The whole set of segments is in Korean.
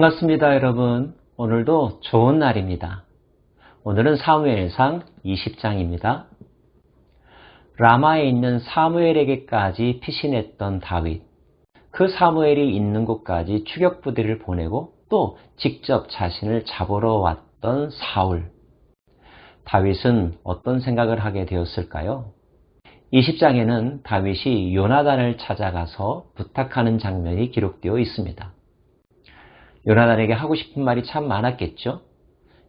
반갑습니다, 여러분. 오늘도 좋은 날입니다. 오늘은 사무엘상 20장입니다. 라마에 있는 사무엘에게까지 피신했던 다윗, 그 사무엘이 있는 곳까지 추격부대를 보내고 또 직접 자신을 잡으러 왔던 사울. 다윗은 어떤 생각을 하게 되었을까요? 20장에는 다윗이 요나단을 찾아가서 부탁하는 장면이 기록되어 있습니다. 요나단에게 하고 싶은 말이 참 많았겠죠.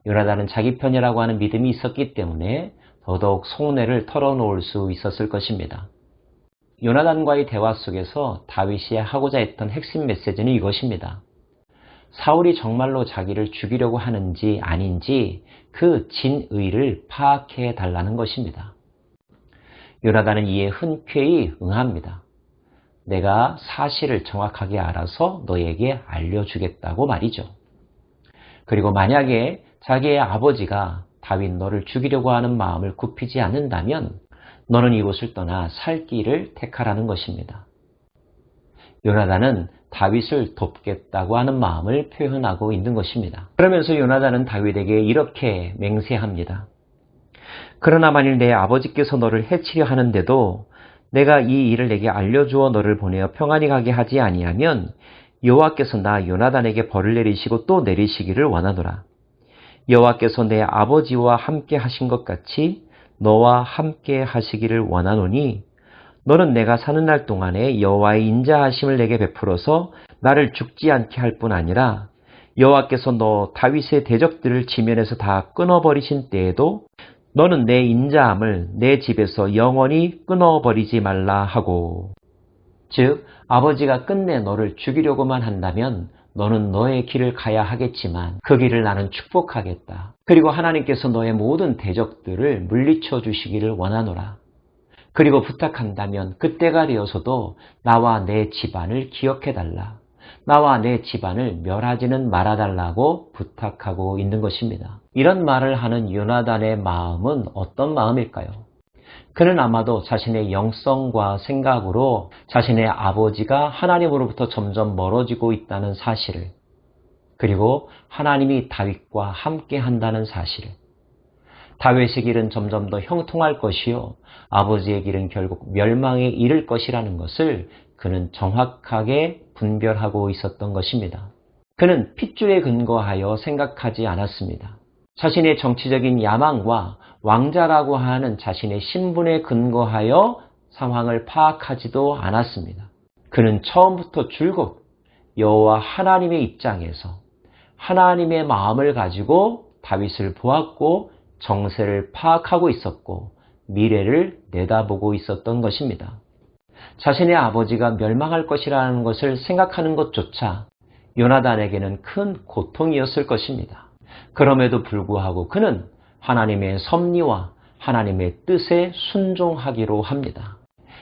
요나단은 자기 편이라고 하는 믿음이 있었기 때문에 더더욱 속내를 털어놓을 수 있었을 것입니다. 요나단과의 대화 속에서 다윗이 하고자 했던 핵심 메시지는 이것입니다. 사울이 정말로 자기를 죽이려고 하는지 아닌지 그 진의를 파악해 달라는 것입니다. 요나단은 이에 흔쾌히 응합니다. 내가 사실을 정확하게 알아서 너에게 알려주겠다고 말이죠. 그리고 만약에 자기의 아버지가 다윗 너를 죽이려고 하는 마음을 굽히지 않는다면 너는 이곳을 떠나 살 길을 택하라는 것입니다. 요나단은 다윗을 돕겠다고 하는 마음을 표현하고 있는 것입니다. 그러면서 요나단은 다윗에게 이렇게 맹세합니다. 그러나 만일 내 아버지께서 너를 해치려 하는데도 내가 이 일을 내게 알려주어 너를 보내어 평안히 가게 하지 아니하면 여호와께서 나 요나단에게 벌을 내리시고 또 내리시기를 원하노라. 여호와께서 내 아버지와 함께 하신 것 같이 너와 함께 하시기를 원하노니 너는 내가 사는 날 동안에 여호와의 인자하심을 내게 베풀어서 나를 죽지 않게 할 뿐 아니라 여호와께서 너 다윗의 대적들을 지면에서 다 끊어버리신 때에도 너는 내 인자함을 내 집에서 영원히 끊어버리지 말라 하고. 즉 아버지가 끝내 너를 죽이려고만 한다면 너는 너의 길을 가야 하겠지만 그 길을 나는 축복하겠다. 그리고 하나님께서 너의 모든 대적들을 물리쳐 주시기를 원하노라. 그리고 부탁한다면 그때가 되어서도 나와 내 집안을 기억해달라. 나와 내 집안을 멸하지는 말아달라고 부탁하고 있는 것입니다. 이런 말을 하는 요나단의 마음은 어떤 마음일까요? 그는 아마도 자신의 영성과 생각으로 자신의 아버지가 하나님으로부터 점점 멀어지고 있다는 사실을, 그리고 하나님이 다윗과 함께 한다는 사실, 다윗의 길은 점점 더 형통할 것이요 아버지의 길은 결국 멸망에 이를 것이라는 것을 그는 정확하게 분별하고 있었던 것입니다. 그는 핏줄에 근거하여 생각하지 않았습니다. 자신의 정치적인 야망과 왕자라고 하는 자신의 신분에 근거하여 상황을 파악하지도 않았습니다. 그는 처음부터 줄곧 여호와 하나님의 입장에서 하나님의 마음을 가지고 다윗을 보았고 정세를 파악하고 있었고 미래를 내다보고 있었던 것입니다. 자신의 아버지가 멸망할 것이라는 것을 생각하는 것조차 요나단에게는 큰 고통이었을 것입니다. 그럼에도 불구하고 그는 하나님의 섭리와 하나님의 뜻에 순종하기로 합니다.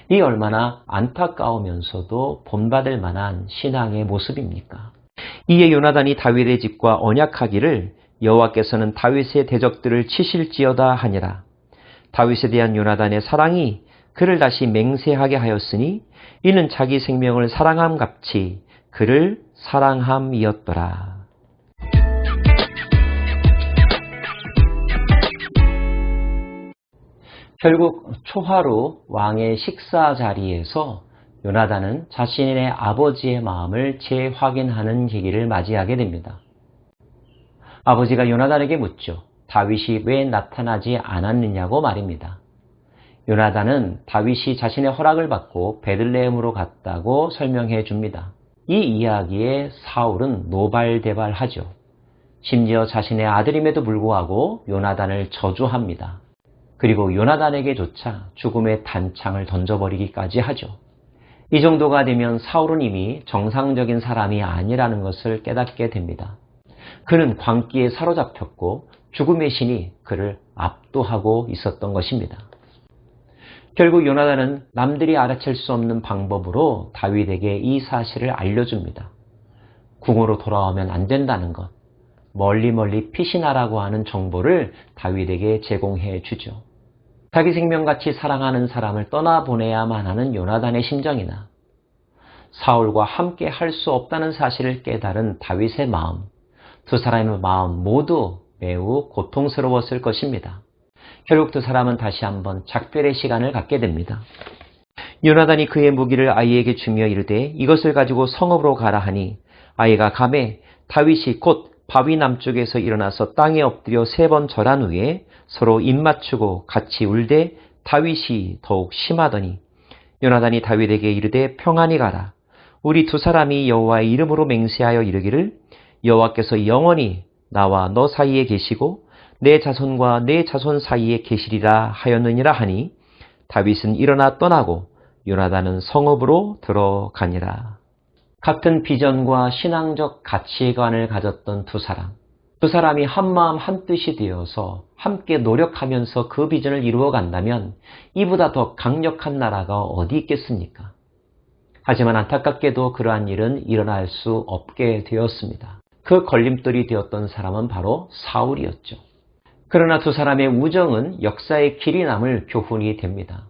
이 얼마나 안타까우면서도 본받을 만한 신앙의 모습입니까? 이에 요나단이 다윗의 집과 언약하기를 여호와께서는 다윗의 대적들을 치실지어다 하니라. 다윗에 대한 요나단의 사랑이 그를 다시 맹세하게 하였으니 이는 자기 생명을 사랑함 같이 그를 사랑함이었더라. 결국 초하루 왕의 식사 자리에서 요나단은 자신의 아버지의 마음을 재확인하는 계기를 맞이하게 됩니다. 아버지가 요나단에게 묻죠. 다윗이 왜 나타나지 않았느냐고 말입니다. 요나단은 다윗이 자신의 허락을 받고 베들레헴으로 갔다고 설명해 줍니다. 이 이야기에 사울은 노발대발하죠. 심지어 자신의 아들임에도 불구하고 요나단을 저주합니다. 그리고 요나단에게조차 죽음의 단창을 던져버리기까지 하죠. 이 정도가 되면 사울은 이미 정상적인 사람이 아니라는 것을 깨닫게 됩니다. 그는 광기에 사로잡혔고 죽음의 신이 그를 압도하고 있었던 것입니다. 결국 요나단은 남들이 알아챌 수 없는 방법으로 다윗에게 이 사실을 알려줍니다. 궁으로 돌아오면 안 된다는 것, 멀리 피신하라고 하는 정보를 다윗에게 제공해 주죠. 자기 생명같이 사랑하는 사람을 떠나보내야만 하는 요나단의 심정이나 사울과 함께 할 수 없다는 사실을 깨달은 다윗의 마음, 두 사람의 마음 모두 매우 고통스러웠을 것입니다. 결국 두 사람은 다시 한번 작별의 시간을 갖게 됩니다. 요나단이 그의 무기를 아이에게 주며 이르되 이것을 가지고 성읍으로 가라 하니 아이가 가매 다윗이 곧 바위 남쪽에서 일어나서 땅에 엎드려 3번 절한 후에 서로 입맞추고 같이 울되 다윗이 더욱 심하더니 요나단이 다윗에게 이르되 평안히 가라. 우리 두 사람이 여호와의 이름으로 맹세하여 이르기를 여호와께서 영원히 나와 너 사이에 계시고 내 자손과 내 자손 사이에 계시리라 하였느니라 하니 다윗은 일어나 떠나고 요나단은 성읍으로 들어가니라. 같은 비전과 신앙적 가치관을 가졌던 두 사람이 한마음 한뜻이 되어서 함께 노력하면서 그 비전을 이루어 간다면 이보다 더 강력한 나라가 어디 있겠습니까? 하지만 안타깝게도 그러한 일은 일어날 수 없게 되었습니다. 그 걸림돌이 되었던 사람은 바로 사울이었죠. 그러나 두 사람의 우정은 역사의 길이 남을 교훈이 됩니다.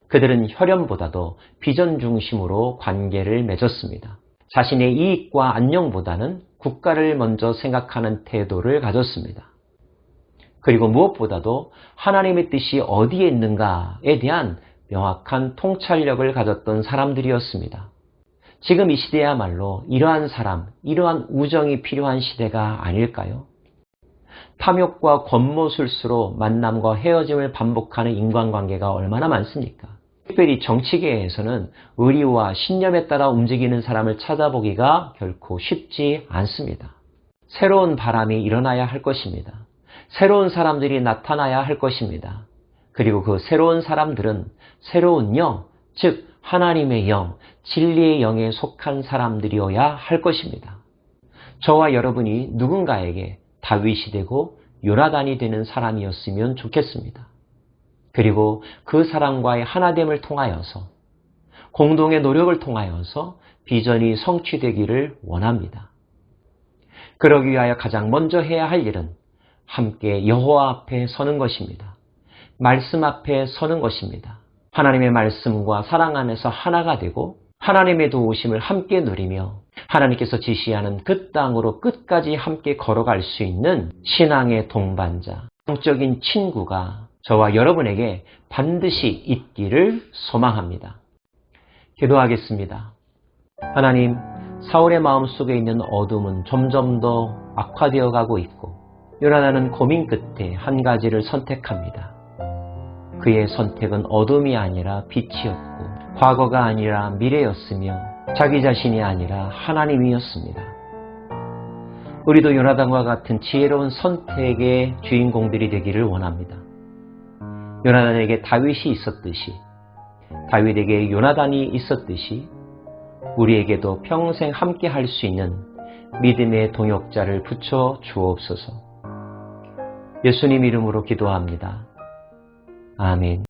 그들은 혈연보다도 비전 중심으로 관계를 맺었습니다. 자신의 이익과 안녕보다는 국가를 먼저 생각하는 태도를 가졌습니다. 그리고 무엇보다도 하나님의 뜻이 어디에 있는가에 대한 명확한 통찰력을 가졌던 사람들이었습니다. 지금 이 시대야말로 이러한 사람, 이러한 우정이 필요한 시대가 아닐까요? 탐욕과 권모술수로 만남과 헤어짐을 반복하는 인간관계가 얼마나 많습니까? 특별히 정치계에서는 의리와 신념에 따라 움직이는 사람을 찾아보기가 결코 쉽지 않습니다. 새로운 바람이 일어나야 할 것입니다. 새로운 사람들이 나타나야 할 것입니다. 그리고 그 새로운 사람들은 새로운 영, 즉 하나님의 영, 진리의 영에 속한 사람들이어야 할 것입니다. 저와 여러분이 누군가에게 다윗이 되고 요나단이 되는 사람이었으면 좋겠습니다. 그리고 그 사람과의 하나됨을 통하여서 공동의 노력을 통하여서 비전이 성취되기를 원합니다. 그러기 위하여 가장 먼저 해야 할 일은 함께 여호와 앞에 서는 것입니다. 말씀 앞에 서는 것입니다. 하나님의 말씀과 사랑 안에서 하나가 되고 하나님의 도우심을 함께 누리며 하나님께서 지시하는 그 땅으로 끝까지 함께 걸어갈 수 있는 신앙의 동반자, 영적인 친구가 저와 여러분에게 반드시 있기를 소망합니다. 기도하겠습니다. 하나님, 사울의 마음속에 있는 어둠은 점점 더 악화되어 가고 있고 요나단은 고민 끝에 한 가지를 선택합니다. 그의 선택은 어둠이 아니라 빛이었고 과거가 아니라 미래였으며 자기 자신이 아니라 하나님이었습니다. 우리도 요나단과 같은 지혜로운 선택의 주인공들이 되기를 원합니다. 요나단에게 다윗이 있었듯이 다윗에게 요나단이 있었듯이 우리에게도 평생 함께 할 수 있는 믿음의 동역자를 붙여 주옵소서. 예수님 이름으로 기도합니다. 아멘.